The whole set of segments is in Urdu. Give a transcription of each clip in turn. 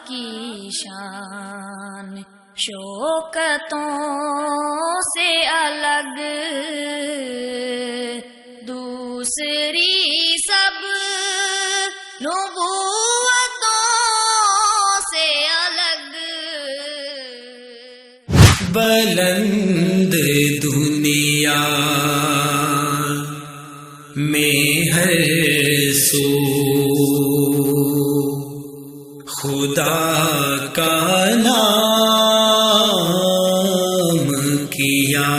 کی شان شوکتوں سے الگ، دوسری سب نبوتوں سے الگ، بلند دنیا میں ہر سو خدا کا نام کیا۔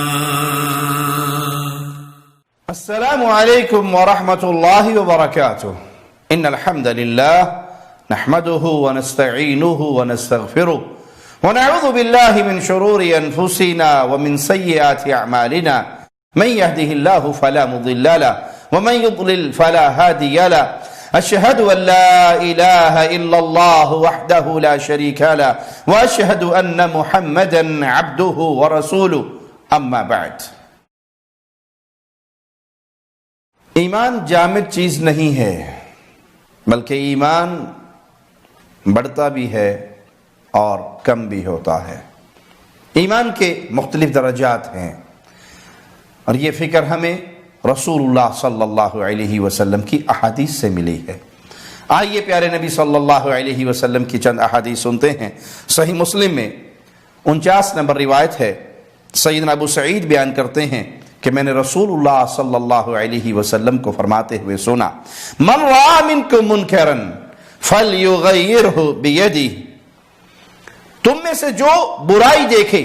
السلام علیکم ورحمۃ اللہ وبرکاتہ۔ ان الحمد للہ نحمده ونستعینه ونستغفره ونعوذ باللہ من شرور انفسنا ومن سیئات اعمالنا، من يهده الله فلا مضل له ومن يضلل فلا هادي له، اشهد ان لا اله الا الله وحده لا شريك له واشهد ان محمدا عبده ورسوله، اما بعد۔ ایمان جامد چیز نہیں ہے، بلکہ ایمان بڑھتا بھی ہے اور کم بھی ہوتا ہے۔ ایمان کے مختلف درجات ہیں، اور یہ فکر ہمیں رسول اللہ صلی اللہ علیہ وسلم کی احادیث سے ملی ہے۔ آئیے پیارے نبی صلی اللہ علیہ وسلم کی چند احادیث سنتے ہیں۔ صحیح مسلم میں 49 نمبر روایت ہے، سیدنا ابو سعید بیان کرتے ہیں کہ میں نے رسول اللہ صلی اللہ علیہ وسلم کو فرماتے ہوئے سنا، من رأى منکم منکرا فلیغیرہ بیدہ، تم میں سے جو برائی دیکھے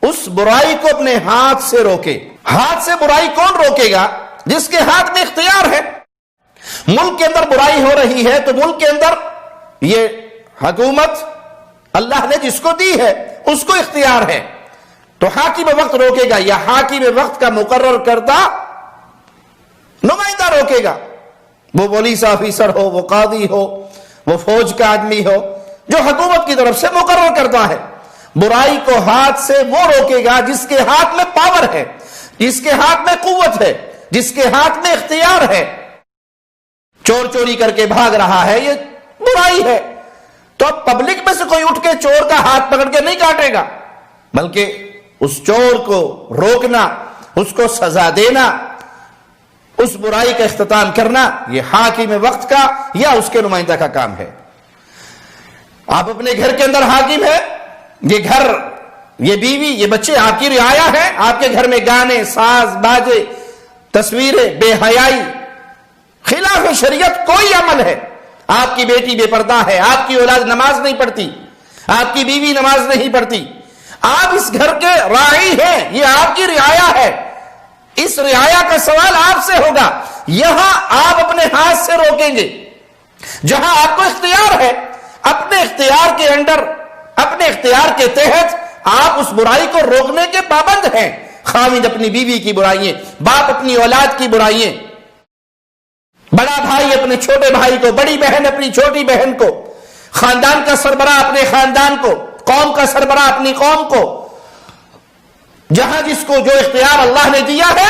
اس برائی کو اپنے ہاتھ سے روکے۔ ہاتھ سے برائی کون روکے گا؟ جس کے ہاتھ میں اختیار ہے۔ ملک کے اندر برائی ہو رہی ہے تو ملک کے اندر یہ حکومت اللہ نے جس کو دی ہے اس کو اختیار ہے، تو حاکم وقت روکے گا، یا حاکم وقت کا مقرر کردہ نمائندہ روکے گا، وہ پولیس آفیسر ہو، وہ قاضی ہو، وہ فوج کا آدمی ہو، جو حکومت کی طرف سے مقرر کرتا ہے۔ برائی کو ہاتھ سے وہ روکے گا جس کے ہاتھ میں پاور ہے، جس کے ہاتھ میں قوت ہے، جس کے ہاتھ میں اختیار ہے۔ چور چوری کر کے بھاگ رہا ہے، یہ برائی ہے، تو اب پبلک میں سے کوئی اٹھ کے چور کا ہاتھ پکڑ کے نہیں کاٹے گا، بلکہ اس چور کو روکنا، اس کو سزا دینا، اس برائی کا اختتام کرنا، یہ حاکم وقت کا یا اس کے نمائندہ کا کام ہے۔ آپ اپنے گھر کے اندر حاکم ہے، یہ گھر، یہ بیوی، یہ بچے آپ کی رعایا ہے۔ آپ کے گھر میں گانے، ساز، باجے، تصویریں، بے حیائی، خلاف شریعت کوئی عمل ہے، آپ کی بیٹی بے پردہ ہے، آپ کی اولاد نماز نہیں پڑھتی، آپ کی بیوی نماز نہیں پڑھتی، آپ اس گھر کے راعی ہیں، یہ آپ کی رعایا ہے، اس رعایا کا سوال آپ سے ہوگا۔ یہاں آپ اپنے ہاتھ سے روکیں گے، جہاں آپ کو اختیار ہے، اپنے اختیار کے انڈر، اپنے اختیار کے تحت آپ اس برائی کو روکنے کے پابند ہیں۔ خاوند اپنی بیوی کی برائیاں، باپ اپنی اولاد کی برائیاں، بڑا بھائی اپنے چھوٹے بھائی کو، بڑی بہن اپنی چھوٹی بہن کو، خاندان کا سربراہ اپنے خاندان کو، قوم کا سربراہ اپنی قوم کو، جہاں جس کو جو اختیار اللہ نے دیا ہے،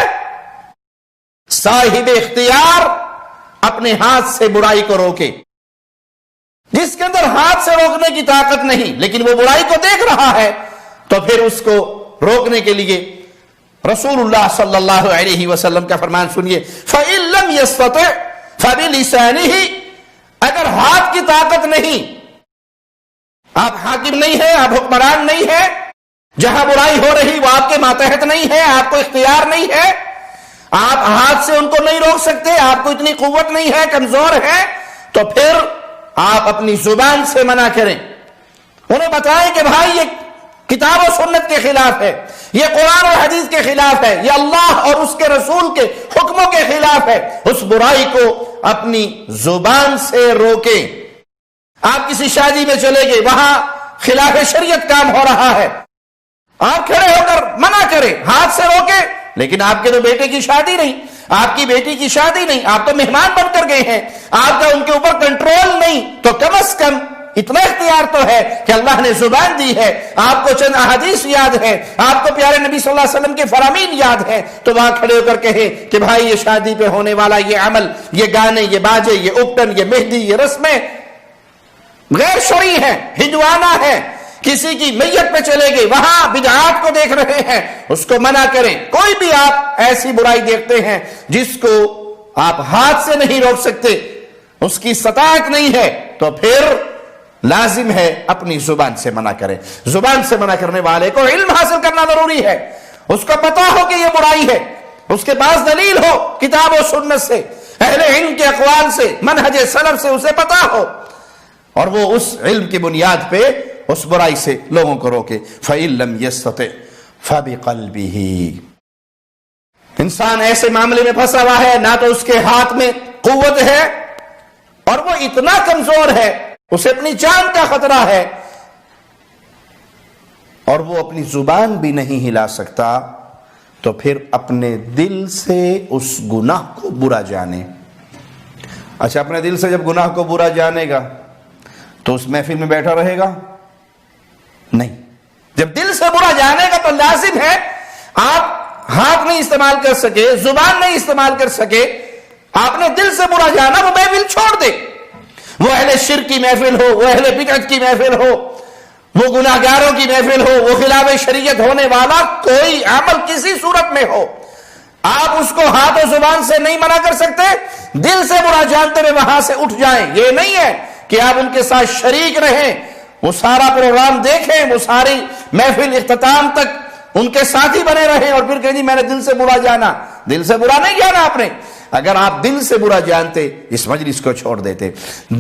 صاحب اختیار اپنے ہاتھ سے برائی کو روکے۔ جس کے اندر ہاتھ سے روکنے کی طاقت نہیں لیکن وہ برائی کو دیکھ رہا ہے، تو پھر اس کو روکنے کے لیے رسول اللہ صلی اللہ علیہ وسلم کا فرمان سنیے، فَإِن لَمْ يَسْتَطِعْ فَبِلِسَانِهِ، اگر ہاتھ کی طاقت نہیں، آپ حاکم نہیں ہیں، آپ حکمران نہیں ہیں، جہاں برائی ہو رہی وہ آپ کے ماتحت نہیں ہے، آپ کو اختیار نہیں ہے، آپ ہاتھ سے ان کو نہیں روک سکتے، آپ کو اتنی قوت نہیں ہے، کمزور ہے، تو پھر آپ اپنی زبان سے منع کریں، انہیں بتائیں کہ بھائی یہ کتاب و سنت کے خلاف ہے، یہ قرآن اور حدیث کے خلاف ہے، یہ اللہ اور اس کے رسول کے حکموں کے خلاف ہے، اس برائی کو اپنی زبان سے روکیں۔ آپ کسی شادی میں چلے گئے، وہاں خلاف شریعت کام ہو رہا ہے، آپ کھڑے ہو کر منع کریں، ہاتھ سے روکیں، لیکن آپ کے تو بیٹے کی شادی نہیں، آپ کی بیٹی کی شادی نہیں، آپ تو مہمان بن کر گئے ہیں، آپ کا ان کے اوپر کنٹرول نہیں، تو کم از کم اتنا اختیار تو ہے کہ اللہ نے زبان دی ہے، آپ کو چند احادیث یاد ہے، آپ کو پیارے نبی صلی اللہ علیہ وسلم کے فرامین یاد ہے، تو وہاں کھڑے ہو کر کہے کہ بھائی یہ شادی پہ ہونے والا یہ عمل، یہ گانے، یہ باجے، یہ اپٹن، یہ مہندی، یہ رسمیں، غیر شرعی ہیں، ہندوانہ ہیں، کسی کی میت پہ چلے گئے، وہاں بدعات کو دیکھ رہے ہیں، اس کو منع کریں۔ کوئی بھی آپ ایسی برائی دیکھتے ہیں جس کو آپ ہاتھ سے نہیں روک سکتے، اس کی استطاعت نہیں ہے، تو پھر لازم ہے اپنی زبان سے منع کریں۔ زبان سے منع کرنے والے کو علم حاصل کرنا ضروری ہے، اس کو پتا ہو کہ یہ برائی ہے، اس کے پاس دلیل ہو کتاب و سنت سے، اہل علم کے اقوال سے، منہج سلف سے اسے پتا ہو، اور وہ اس علم کی بنیاد پہ اس برائی سے لوگوں کو روکے۔ فَإِن لَمْ يَسْتَطِعْ فَبِقَلْبِهِ۔ انسان ایسے معاملے میں پھنسا ہوا ہے، نہ تو اس کے ہاتھ میں قوت ہے اور وہ اتنا کمزور ہے، اسے اپنی جان کا خطرہ ہے، اور وہ اپنی زبان بھی نہیں ہلا سکتا، تو پھر اپنے دل سے اس گناہ کو برا جانے۔ اچھا، اپنے دل سے جب گناہ کو برا جانے گا تو اس محفل میں بیٹھا رہے گا؟ نہیں۔ جب دل سے برا جانے گا تو لازم ہے آپ ہاتھ نہیں استعمال کر سکے، زبان نہیں استعمال کر سکے، آپ نے دل سے برا جانا، وہ محفل چھوڑ دے۔ وہ اہل شرک کی محفل ہو، وہ اہل بدعت کی محفل ہو، وہ گناہگاروں کی محفل ہو، وہ خلاف شریعت ہونے والا کوئی عمل کسی صورت میں ہو، آپ اس کو ہاتھ و زبان سے نہیں منع کر سکتے، دل سے برا جانتے ہوئے وہاں سے اٹھ جائیں۔ یہ نہیں ہے کہ آپ ان کے ساتھ شریک رہیں، وہ سارا پروگرام دیکھیں، وہ ساری محفل اختتام تک ان کے ساتھی بنے رہیں، اور پھر کہیں جی میں نے دل سے برا جانا۔ دل سے برا نہیں جانا آپ نے۔ اگر آپ دل سے برا جانتے اس مجلس کو چھوڑ دیتے۔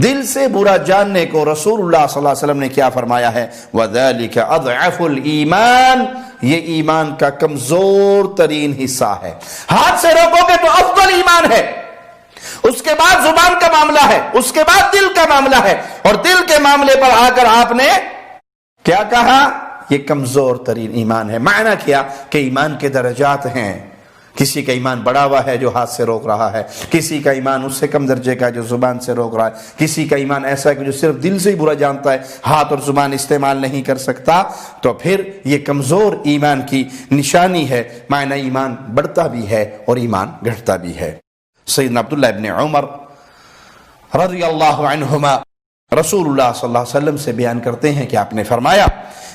دل سے برا جاننے کو رسول اللہ صلی اللہ علیہ وسلم نے کیا فرمایا ہے؟ وَذَلِكَ أَضْعَفُ الْإِيمَانِ، یہ ایمان کا کمزور ترین حصہ ہے۔ ہاتھ سے روکو گے تو افضل ایمان ہے، اس کے بعد زبان کا معاملہ ہے، اس کے بعد دل کا معاملہ ہے، اور دل کے معاملے پر آ کر آپ نے کیا کہا؟ یہ کمزور ترین ایمان ہے۔ معنی کیا کہ ایمان کے درجات ہیں، کسی کا ایمان بڑا ہوا ہے جو ہاتھ سے روک رہا ہے، کسی کا ایمان اس سے کم درجے کا ہے جو زبان سے روک رہا ہے، کسی کا ایمان ایسا ہے کہ جو صرف دل سے ہی برا جانتا ہے، ہاتھ اور زبان استعمال نہیں کر سکتا۔ تو پھر یہ کمزور ایمان کی نشانی ہے۔ معنی ایمان بڑھتا بھی ہے اور ایمان گھٹتا بھی ہے۔ سیدنا عبداللہ ابن عمر رضی اللہ عنہما رسول اللہ صلی اللہ علیہ وسلم سے بیان کرتے ہیں کہ آپ نے فرمایا،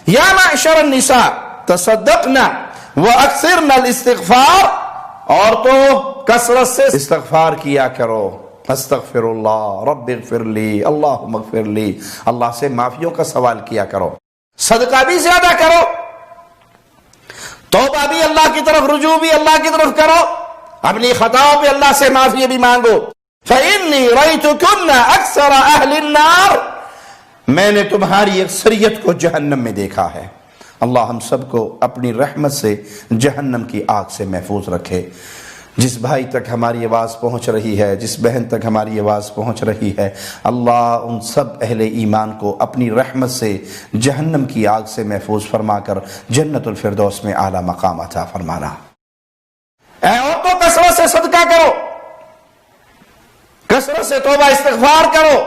یا معشر النساء تصدقنا واکثرنا الاستغفار، عورتوں کثرت سے استغفار کیا کرو۔ استغفر اللہ، رب اغفر لی، اللہم اغفر لی، اللہ سے معافیوں کا سوال کیا کرو، صدقہ بھی زیادہ کرو، توبہ بھی اللہ کی طرف، رجوع بھی اللہ کی طرف کرو، اپنی خطاؤں پہ اللہ سے معافی بھی مانگو۔ فإنی رأیتکن اکثر اہل النار، میں نے تمہاری اکثریت کو جہنم میں دیکھا ہے۔ اللہ ہم سب کو اپنی رحمت سے جہنم کی آگ سے محفوظ رکھے۔ جس بھائی تک ہماری آواز پہنچ رہی ہے، جس بہن تک ہماری آواز پہنچ رہی ہے، اللہ ان سب اہل ایمان کو اپنی رحمت سے جہنم کی آگ سے محفوظ فرما کر جنت الفردوس میں اعلیٰ مقام عطا فرمانا۔ اے عورتوں کثرت سے صدقہ کرو، کثرت سے توبہ استغفار کرو،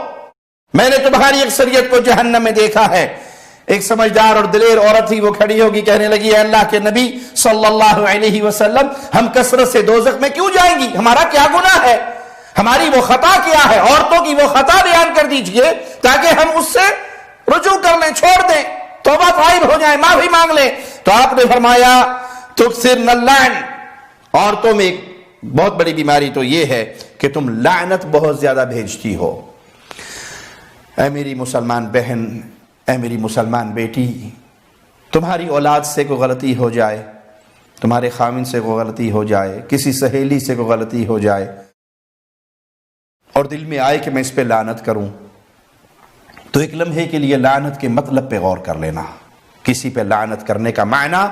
میں نے تمہاری اکثریت کو جہنم میں دیکھا ہے۔ ایک سمجھدار اور دلیر عورت تھی، وہ کھڑی ہوگی، کہنے لگی، اے اللہ کے نبی صلی اللہ علیہ وسلم، ہم کثرت سے دوزخ میں کیوں جائیں گی؟ ہمارا کیا گناہ ہے؟ ہماری وہ خطا کیا ہے؟ عورتوں کی وہ خطا بیان کر دیجئے تاکہ ہم اس سے رجوع کر لیں، چھوڑ دیں، توبہ طائب ہو جائیں، معافی مانگ لیں۔ تو آپ نے فرمایا، تکثرن اللعن، عورتوں میں ایک بہت بڑی بیماری تو یہ ہے کہ تم لعنت بہت زیادہ بھیجتی ہو۔ اے میری مسلمان بہن، اے میری مسلمان بیٹی، تمہاری اولاد سے کوئی غلطی ہو جائے، تمہارے خاوند سے کوئی غلطی ہو جائے، کسی سہیلی سے کوئی غلطی ہو جائے، اور دل میں آئے کہ میں اس پہ لعنت کروں، تو ایک لمحے کے لیے لعنت کے مطلب پہ غور کر لینا۔ کسی پہ لعنت کرنے کا معنی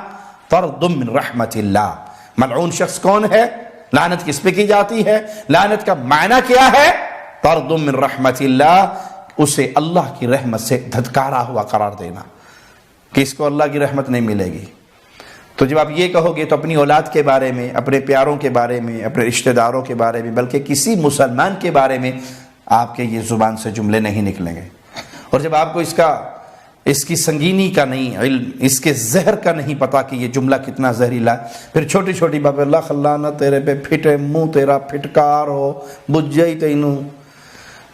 طرد من رحمت اللہ۔ ملعون شخص کون ہے؟ لعنت کس پہ کی جاتی ہے؟ لعنت کا معنی کیا ہے؟ طرد من رحمت اللہ، اسے اللہ کی رحمت سے دھتکارا ہوا قرار دینا کہ اس کو اللہ کی رحمت نہیں ملے گی۔ تو جب آپ یہ کہو گے تو اپنی اولاد کے بارے میں، اپنے پیاروں کے بارے میں، اپنے رشتہ داروں کے بارے میں، بلکہ کسی مسلمان کے بارے میں آپ کے یہ زبان سے جملے نہیں نکلیں گے۔ اور جب آپ کو اس کی سنگینی کا نہیں علم، اس کے زہر کا نہیں پتا کہ یہ جملہ کتنا زہریلا ہے، پھر چھوٹی چھوٹی بات، اللہ خلانہ تیرے پہ پھٹے، منہ تیرا پھٹکار ہو، بجھ جائی تینوں،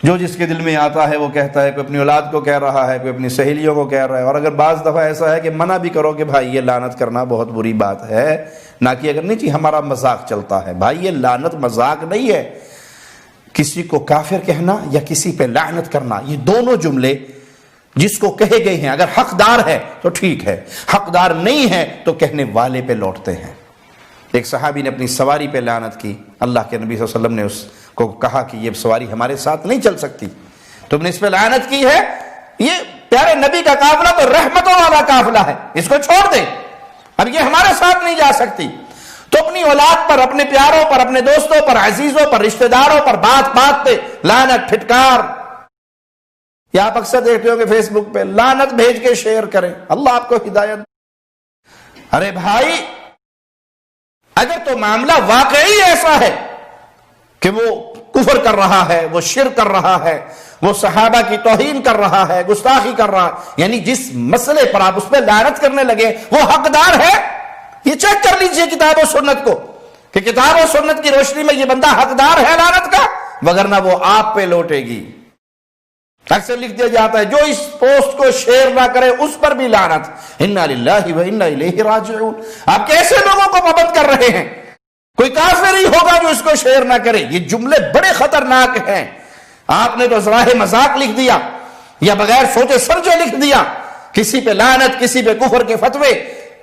جو جس کے دل میں آتا ہے وہ کہتا ہے، کوئی اپنی اولاد کو کہہ رہا ہے، کوئی اپنی سہیلیوں کو کہہ رہا ہے. اور اگر بعض دفعہ ایسا ہے کہ منع بھی کرو کہ بھائی یہ لعنت کرنا بہت بری بات ہے، نہ کہ اگر نہیں جی ہمارا مذاق چلتا ہے. بھائی یہ لعنت مذاق نہیں ہے. کسی کو کافر کہنا یا کسی پہ لعنت کرنا، یہ دونوں جملے جس کو کہے گئے ہیں اگر حقدار ہے تو ٹھیک ہے، حقدار نہیں ہے تو کہنے والے پہ لوٹتے ہیں. ایک صحابی نے اپنی سواری پہ لعنت کی. اللہ کے نبی صلی اللہ علیہ وسلم نے اس کو کہا کہ یہ سواری ہمارے ساتھ نہیں چل سکتی، تم نے اس پہ لعنت کی ہے. یہ پیارے نبی کا قافلہ تو رحمتوں والا قافلہ ہے، اس کو چھوڑ دیں، اب یہ ہمارے ساتھ نہیں جا سکتی. تو اپنی اولاد پر، اپنے پیاروں پر، اپنے دوستوں پر، عزیزوں پر، رشتہ داروں پر بات بات پہ لعنت پھٹکار. یا آپ اکثر دیکھتے ہو کہ فیس بک پہ لعنت بھیج کے شیئر کریں. اللہ آپ کو ہدایت. ارے بھائی اگر تو معاملہ واقعی ایسا ہے کہ وہ کفر کر رہا ہے، وہ شرک کر رہا ہے، وہ صحابہ کی توہین کر رہا ہے، گستاخی کر رہا ہے، یعنی جس مسئلے پر آپ اس پہ لعنت کرنے لگے وہ حقدار ہے، یہ چیک کر لیجئے کتاب و سنت کو کہ کتاب و سنت کی روشنی میں یہ بندہ حقدار ہے لعنت کا، وگرنہ وہ آپ پہ لوٹے گی. اکثر لکھ دیا جاتا ہے جو اس پوسٹ کو شیئر نہ کرے اس پر بھی لعنت. انا للہ و انا الیہ راجعون. آپ کیسے لوگوں کو پابند کر رہے ہیں؟ کوئی کافر ہی ہوگا جو اس کو شیئر نہ کرے. یہ جملے بڑے خطرناک ہیں. آپ نے تو ذراہ مذاق لکھ دیا یا بغیر سوچے سمجھے لکھ دیا. کسی پہ لعنت، کسی پہ کفر کے فتوے،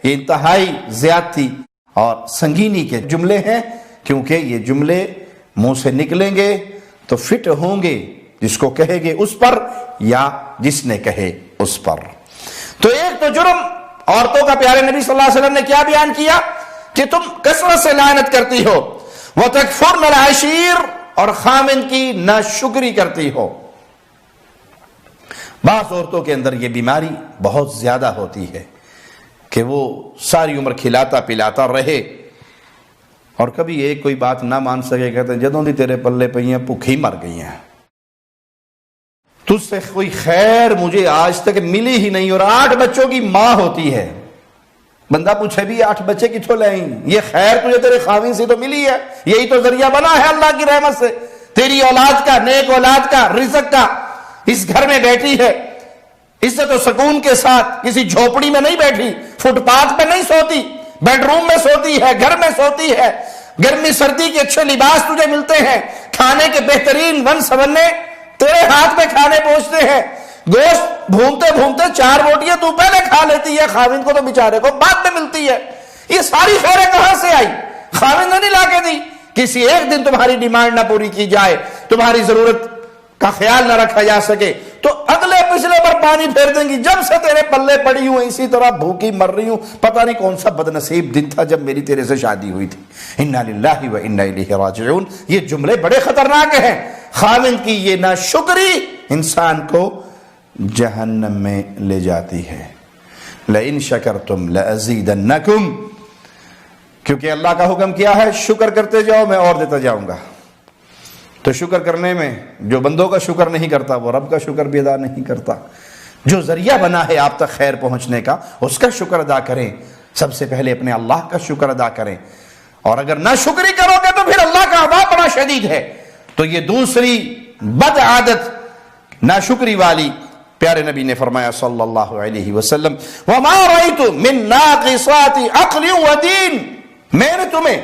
یہ انتہائی زیادتی اور سنگینی کے جملے ہیں، کیونکہ یہ جملے منہ سے نکلیں گے تو فٹ ہوں گے جس کو کہے گے اس پر یا جس نے کہے اس پر. تو ایک تو جرم عورتوں کا پیارے نبی صلی اللہ علیہ وسلم نے کیا بیان کیا کہ تم کثرت سے لعنت کرتی ہو. وَتَكْفُرْنَ الْعَشِيرَ، اور خامن کی ناشکری کرتی ہو. بعض عورتوں کے اندر یہ بیماری بہت زیادہ ہوتی ہے کہ وہ ساری عمر کھلاتا پلاتا رہے اور کبھی ایک کوئی بات نہ مان سکے. کہتے ہیں جدوں دی تیرے پلے پئیاں بھوکھی مر گئی ہیں، تجھ سے کوئی خیر مجھے آج تک ملی ہی نہیں. اور 8 بچوں کی ماں ہوتی ہے. بندہ پوچھے بھی 8 بچے کتھوں لائیں؟ یہ خیر تجھے تیرے خاوند سے تو ملی ہے، یہی تو ذریعہ بنا ہے اللہ کی رحمت سے. تیری اولاد کا، نیک اولاد کا، رزق کا اس گھر میں بیٹھی ہے، عزت و سکون کے ساتھ. کسی جھوپڑی میں نہیں بیٹھی، فٹ پاتھ پہ نہیں سوتی، بیڈ روم میں سوتی ہے، گھر میں سوتی ہے. گرمی سردی کے اچھے لباس تجھے ملتے ہیں، کھانے کے بہترین ون سونے تیرے ہاتھ میں کھانے پہنچتے ہیں. گوشت بھونتے بھونتے 4 روٹیاں تو پہلے کھا لیتی ہے، خاوند کو تو بیچارے کو بعد میں ملتی ہے. یہ ساری خیریں کہاں سے آئی؟ خاوند نے نہیں لا کے دی. کسی ایک دن تمہاری ڈیمانڈ نہ پوری کی جائے، تمہاری ضرورت کا خیال نہ رکھا جا سکے تو اگلے پچھلے پر پانی پھیر دیں گی. جب سے تیرے پلے پڑی ہوں اسی طرح بھوکی مر رہی ہوں، پتہ نہیں کون سا بد نصیب دن تھا جب میری تیرے سے شادی ہوئی تھی. انا للہ و انا الیہ راجعون. یہ جملے بڑے خطرناک ہیں. خاوند کی یہ ناشکری انسان کو جہنم میں لے جاتی ہے. لئن شکرتم لازیدنکم، کیونکہ اللہ کا حکم کیا ہے شکر کرتے جاؤ میں اور دیتا جاؤں گا. تو شکر کرنے میں جو بندوں کا شکر نہیں کرتا وہ رب کا شکر بھی ادا نہیں کرتا. جو ذریعہ بنا ہے آپ تک خیر پہنچنے کا اس کا شکر ادا کریں. سب سے پہلے اپنے اللہ کا شکر ادا کریں. اور اگر نہ شکری کرو گے تو پھر اللہ کا عذاب بڑا شدید ہے. تو یہ دوسری بد عادت ناشکری والی. پیارے نبی نے فرمایا صلی اللہ علیہ وسلم وَمَا رَأَيْتُ مِن نَاقِصَاتِ عَقْلٍ وَدِينٍ، میں نے تمہیں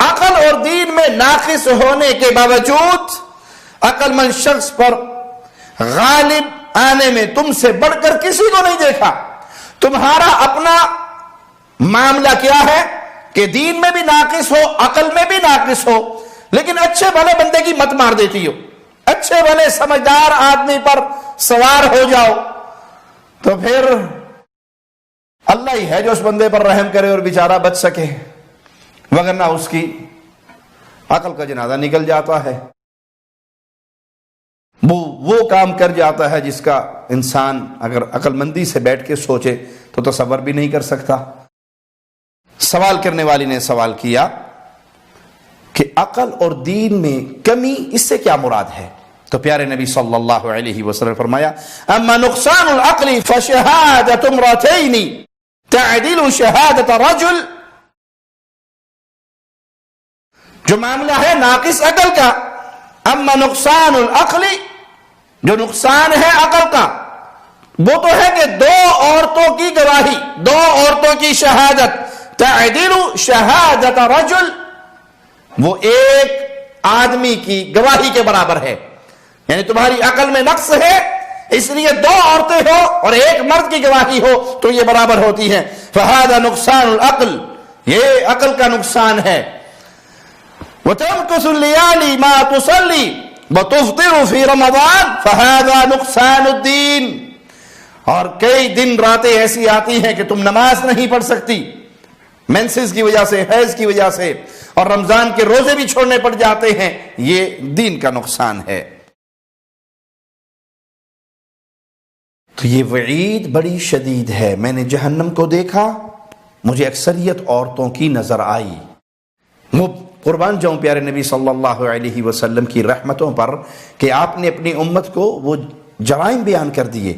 عقل اور دین میں ناقص ہونے کے باوجود عقل مند شخص پر غالب آنے میں تم سے بڑھ کر کسی کو نہیں دیکھا. تمہارا اپنا معاملہ کیا ہے کہ دین میں بھی ناقص ہو، عقل میں بھی ناقص ہو، لیکن اچھے بھلے بندے کی مت مار دیتی ہو. اچھے بھلے سمجھدار آدمی پر سوار ہو جاؤ تو پھر اللہ ہی ہے جو اس بندے پر رحم کرے اور بیچارہ بچ سکے، وگرنہ اس کی عقل کا جنازہ نکل جاتا ہے. وہ کام کر جاتا ہے جس کا انسان اگر عقل مندی سے بیٹھ کے سوچے تو تصور بھی نہیں کر سکتا. سوال کرنے والی نے سوال کیا کہ عقل اور دین میں کمی اس سے کیا مراد ہے؟ تو پیارے نبی صلی اللہ علیہ وسلم فرمایا اما نقصان العقل فشہادت امرتین تعدل شہادت رجل. جو معاملہ ہے ناقص عقل کا، اما نقصان العقل جو نقصان ہے عقل کا وہ تو ہے کہ دو عورتوں کی گواہی، دو عورتوں کی شہادت، تعدل شہادت رجل، وہ ایک آدمی کی گواہی کے برابر ہے. یعنی تمہاری عقل میں نقص ہے، اس لیے دو عورتیں ہو اور ایک مرد کی گواہی ہو تو یہ برابر ہوتی ہیں. فہذا نقصان العقل، یہ عقل کا نقصان ہے. وتمكث الليالي ما تصلي وتفطر في رمضان فهذا نقصان الدين، اور کئی دن راتیں ایسی آتی ہیں کہ تم نماز نہیں پڑھ سکتی مینسز کی وجہ سے، حیض کی وجہ سے، اور رمضان کے روزے بھی چھوڑنے پڑ جاتے ہیں، یہ دین کا نقصان ہے. تو یہ وعید بڑی شدید ہے. میں نے جہنم کو دیکھا، مجھے اکثریت عورتوں کی نظر آئی. وہ قربان جاؤں پیارے نبی صلی اللہ علیہ وسلم کی رحمتوں پر کہ آپ نے اپنی امت کو وہ جرائم بیان کر دیے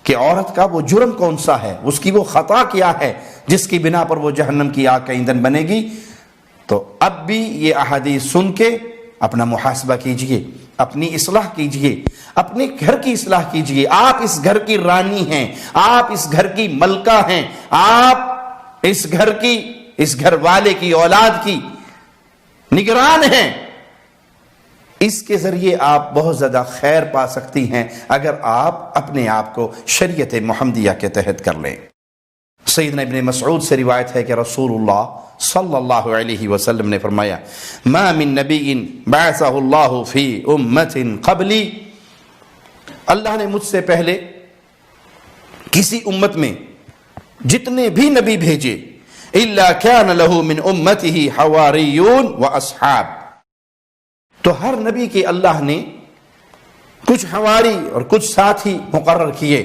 کہ عورت کا وہ جرم کون سا ہے، اس کی وہ خطا کیا ہے جس کی بنا پر وہ جہنم کی آگ کا ایندھن بنے گی. تو اب بھی یہ احادیث سن کے اپنا محاسبہ کیجئے، اپنی اصلاح کیجئے، اپنے گھر کی اصلاح کیجئے. آپ اس گھر کی رانی ہیں، آپ اس گھر کی ملکہ ہیں، آپ اس گھر کی، اس گھر والے کی اولاد کی نگران ہیں. اس کے ذریعے آپ بہت زیادہ خیر پا سکتی ہیں اگر آپ اپنے آپ کو شریعت محمدیہ کے تحت کر لیں. سیدنا ابن مسعود سے روایت ہے کہ رسول اللہ صلی اللہ علیہ وسلم نے فرمایا ما من نبی بعثہ اللہ فی امت قبلی، اللہ نے مجھ سے پہلے کسی امت میں جتنے بھی نبی بھیجے الا کان له من امته حواریون واصحاب، تو ہر نبی کے اللہ نے کچھ حواری اور کچھ ساتھی مقرر کیے.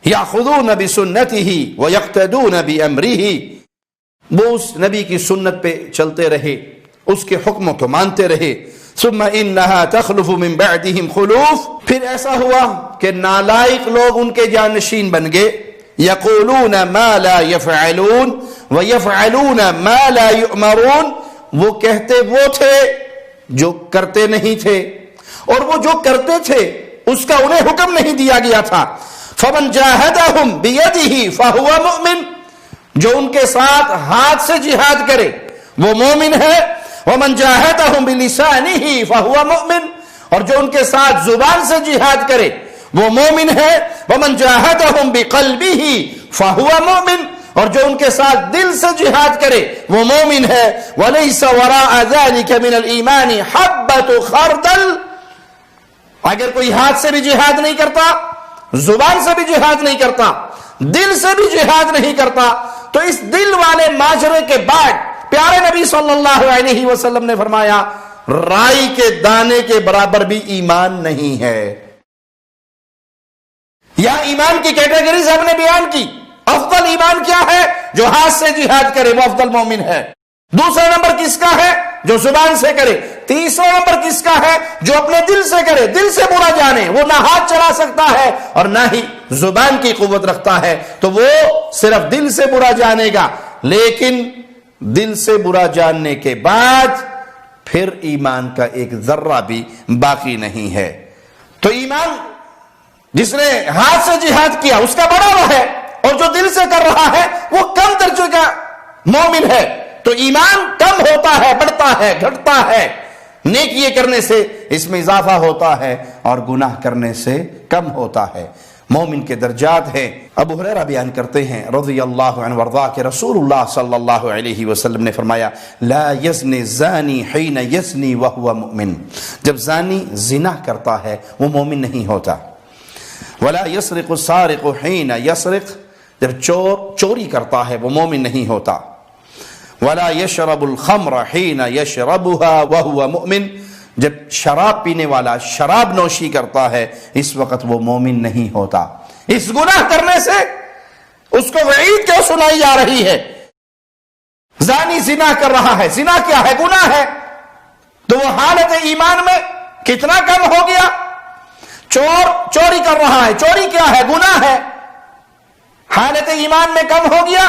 یاخذون بسنته ویقتدون بامرہ، وہ اس نبی کی سنت پہ چلتے رہے، اس کے حکموں کو مانتے رہے. ثم انها تخلف من بعدهم خلوف، پھر ایسا ہوا کہ نالائق لوگ ان کے جانشین بن گئے. یقولون ما لا يفعلون ويفعلون ما لا يؤمرون، وہ کہتے وہ تھے جو کرتے نہیں تھے، اور وہ جو کرتے تھے اس کا انہیں حکم نہیں دیا گیا تھا. فمن جاہدہم بیدہ فہو مؤمن، جو ان کے ساتھ ہاتھ سے جہاد کرے وہ مومن ہے. ومن جاہدہم بلسانہ فہو مؤمن، اور جو ان کے ساتھ زبان سے جہاد کرے وہ مومن ہے. ومن جاہدہم بقلبہ فہو مؤمن، اور جو ان کے ساتھ دل سے جہاد کرے وہ مومن ہے. ولیس وراء ذلک من الایمان حبۃ خردل، اگر کوئی ہاتھ سے بھی جہاد نہیں کرتا، زبان سے بھی جہاد نہیں کرتا، دل سے بھی جہاد نہیں کرتا، تو اس دل والے ماجرے کے بعد پیارے نبی صلی اللہ علیہ وسلم نے فرمایا رائی کے دانے کے برابر بھی ایمان نہیں ہے. یا ایمان کی کیٹیگریز ہم نے بیان کی. افضل ایمان کیا ہے؟ جو ہاتھ سے جہاد کرے وہ افضل مومن ہے. دوسرا نمبر کس کا ہے؟ جو زبان سے کرے. تیسرا نمبر کس کا ہے؟ جو اپنے دل سے کرے، دل سے برا جانے. وہ نہ ہاتھ چلا سکتا ہے اور نہ ہی زبان کی قوت رکھتا ہے، تو وہ صرف دل سے برا جانے گا. لیکن دل سے برا جاننے کے بعد پھر ایمان کا ایک ذرہ بھی باقی نہیں ہے. تو ایمان جس نے ہاتھ سے جہاد کیا اس کا بڑا وہ ہے، اور جو دل سے کر رہا ہے وہ کم درجے کا مومن ہے. تو ایمان کم ہوتا ہے، بڑھتا ہے، گھٹتا ہے. نیکی کرنے سے اس میں اضافہ ہوتا ہے اور گناہ کرنے سے کم ہوتا ہے. مومن کے درجات ہیں. ابو ہریرہ بیان کرتے ہیں رضی اللہ عنہ وارضاہ کہ رسول اللہ صلی اللہ علیہ وسلم نے فرمایا لا یزنی الزانی حین یزنی وہو مؤمن، جب زانی زنا کرتا ہے وہ مومن نہیں ہوتا. ولا یسرق السارق حین یسرق، جب چور چوری کرتا ہے وہ مومن نہیں ہوتا. ولا یشرب الخمر حین یشربها وهو مؤمن، جب شراب پینے والا شراب نوشی کرتا ہے اس وقت وہ مومن نہیں ہوتا. اس گناہ کرنے سے اس کو وعید کیوں سنائی جا رہی ہے؟ زانی زنا کر رہا ہے. زنا کیا ہے؟ گناہ ہے. تو وہ حالت ایمان میں کتنا کم ہو گیا. چور چوری کر رہا ہے، چوری کیا ہے؟ گناہ ہے. حالت ایمان میں کم ہو گیا.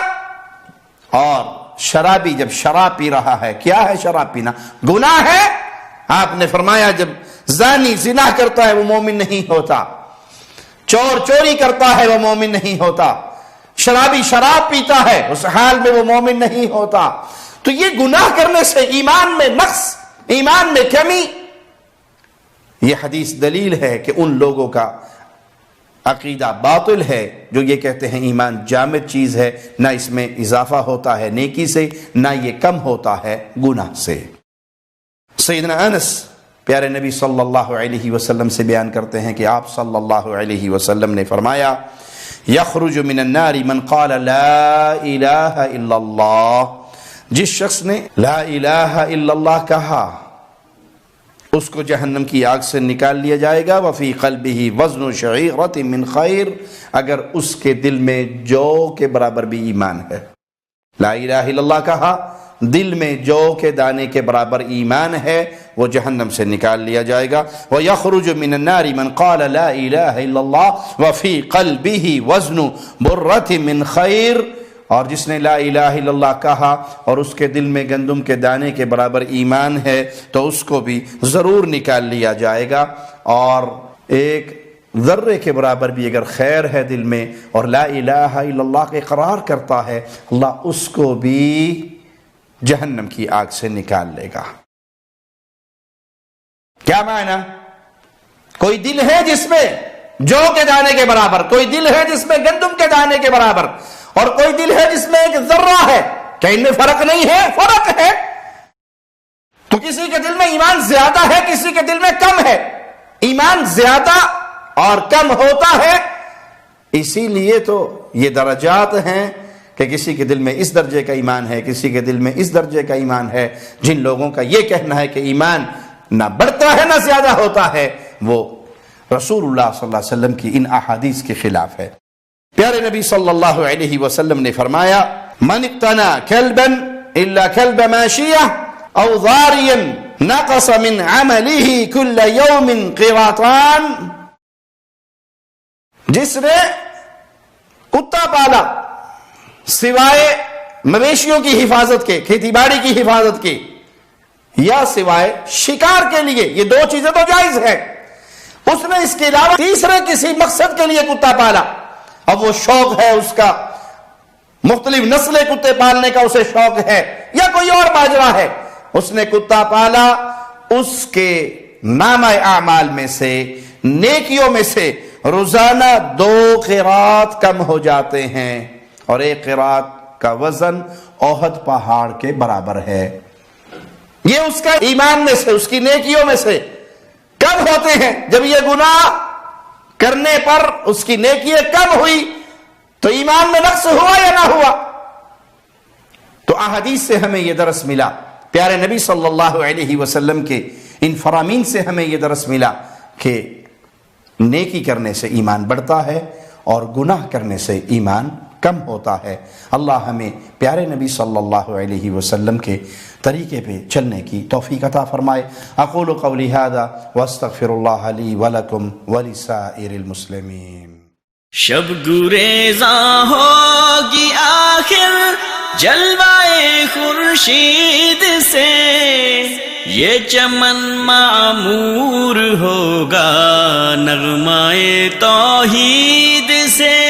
اور شرابی جب شراب پی رہا ہے، کیا ہے شراب پینا؟ گناہ ہے. آپ نے فرمایا جب زانی زنا کرتا ہے وہ مومن نہیں ہوتا، چور چوری کرتا ہے وہ مومن نہیں ہوتا، شرابی شراب پیتا ہے اس حال میں وہ مومن نہیں ہوتا۔ تو یہ گناہ کرنے سے ایمان میں نقص، ایمان میں کمی، یہ حدیث دلیل ہے کہ ان لوگوں کا عقیدہ باطل ہے جو یہ کہتے ہیں ایمان جامد چیز ہے، نہ اس میں اضافہ ہوتا ہے نیکی سے، نہ یہ کم ہوتا ہے گناہ سے۔ سیدنا انس پیارے نبی صلی اللہ علیہ وسلم سے بیان کرتے ہیں کہ آپ صلی اللہ علیہ وسلم نے فرمایا یخرج من النار من قال لا الہ الا اللہ، جس شخص نے لا الہ الا اللہ کہا اس کو جہنم کی آگ سے نکال لیا جائے گا۔ وفی قلبہ وزن شعیرۃ من خیر، اگر اس کے دل میں جو کے برابر بھی ایمان ہے، لا الہ الا اللہ کہا، دل میں جو کے دانے کے برابر ایمان ہے، وہ جہنم سے نکال لیا جائے گا۔ وَيَخْرُجُ مِنَ النَّارِ مَنْ قَالَ لَا إِلَهَ إِلَّا اللَّهُ وَفِي قَلْبِهِ وَزْنُ بُرَّةٍ مِّنْ خَيْرٍ، اور جس نے لا الہ الا اللہ کہا اور اس کے دل میں گندم کے دانے کے برابر ایمان ہے تو اس کو بھی ضرور نکال لیا جائے گا، اور ایک ذرے کے برابر بھی اگر خیر ہے دل میں اور لا الہ الا اللہ کا اقرار کرتا ہے، اللہ اس کو بھی جہنم کی آگ سے نکال لے گا۔ کیا معنی؟ کوئی دل ہے جس میں جو کے دانے کے برابر، کوئی دل ہے جس میں گندم کے دانے کے برابر، اور کوئی دل ہے جس میں ایک ذرہ ہے، کیا ان میں فرق نہیں ہے؟ فرق ہے۔ تو کسی کے دل میں ایمان زیادہ ہے، کسی کے دل میں کم ہے۔ ایمان زیادہ اور کم ہوتا ہے، اسی لیے تو یہ درجات ہیں کہ کسی کے دل میں اس درجے کا ایمان ہے، کسی کے دل میں اس درجے کا ایمان ہے۔ جن لوگوں کا یہ کہنا ہے کہ ایمان نہ بڑھتا ہے نہ زیادہ ہوتا ہے، وہ رسول اللہ صلی اللہ علیہ وسلم کی ان احادیث کے خلاف ہے۔ پیارے نبی صلی اللہ علیہ وسلم نے فرمایا من اقتنى كلبا الا كلب ماشية او ضاريا نقص من عمله كل يوم قراطان، جس نے کتا پالا سوائے مویشیوں کی حفاظت کے، کھیتی باڑی کی حفاظت کے، یا سوائے شکار کے لیے، یہ دو چیزیں تو جائز ہے، اس نے اس کے علاوہ تیسرے کسی مقصد کے لیے کتا پالا، اب وہ شوق ہے اس کا، مختلف نسلیں کتے پالنے کا اسے شوق ہے، یا کوئی اور ماجرا ہے، اس نے کتا پالا، اس کے نامہ اعمال میں سے، نیکیوں میں سے روزانہ 2 قیراط کم ہو جاتے ہیں، اور 1 قیراط کا وزن احد پہاڑ کے برابر ہے۔ یہ اس کا ایمان میں سے، اس کی نیکیوں میں سے کم ہوتے ہیں۔ جب یہ گناہ کرنے پر اس کی نیکیاں کم ہوئی تو ایمان میں نقص ہوا یا نہ ہوا؟ تو احادیث سے ہمیں یہ درس ملا، پیارے نبی صلی اللہ علیہ وسلم کے ان فرامین سے ہمیں یہ درس ملا کہ نیکی کرنے سے ایمان بڑھتا ہے اور گناہ کرنے سے ایمان کم ہوتا ہے۔ اللہ ہمیں پیارے نبی صلی اللہ علیہ وسلم کے طریقے پہ چلنے کی توفیق عطا فرمائے۔ اقول قولی ھذا واستغفر اللہ لی ولکم ولسائر المسلمین۔ شب گریزاں ہوگی آخر جلوائے خورشید سے، یہ چمن معمور ہوگا نغمائے توحید سے۔